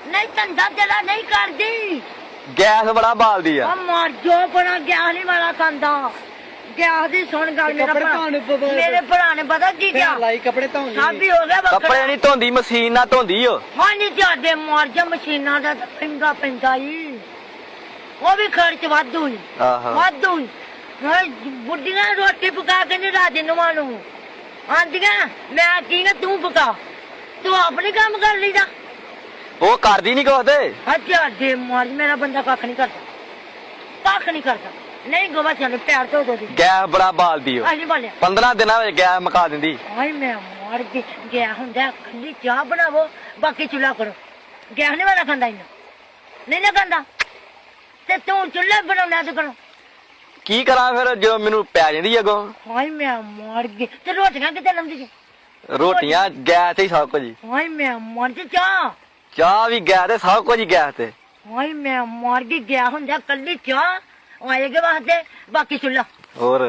नहीं धंधा तेरा नहीं कर दी गैस बड़ा बालदी है मर जो बड़ा गैस नहीं वाला खांदा गैस दी सुन गल मेरे भरा ने पता की क्या कपड़े धोने सब ही हो गया कपड़े नहीं धोंदी मशीन ना धोंदी हो हाँ नहीं जादे मर जा मशीना दा महंगा पैंदा ही वो भी खर्च वाधू ही वाधू बुढ़ियां रोटी पका के नहीं राजी नवानू आंदियां मैं की तू पका तू अपने काम कर ली जा वो करदी नहीं कुछ दे अच्छा दे मार मेरा बंदा कख नहीं करता नहीं गोवा चल पैर तो दो गैस बड़ा बालदी हो नहीं बोले 15 दिनों में गैस मुका दिंदी हाय मैं मार गया हुंदा खली चाह बनावो बाकी चूल्हा करो गैस नहीं वाला खांदा इना नहीं ना खांदा ते तू चूल्हा बनाना तो करो की करा फिर जो मैनू पै जांदी अगों हाय मैं मार गई ते रोटियां किते लंदी जी रोटियां गैस ही सब कुछ हाय मैं मार जी चाह भी गैस ते सब कुछ गैस ते हाय मैं मार गई गया हुंदा कल्ली चाह आएगे वास्ते बाकी चूल्हा और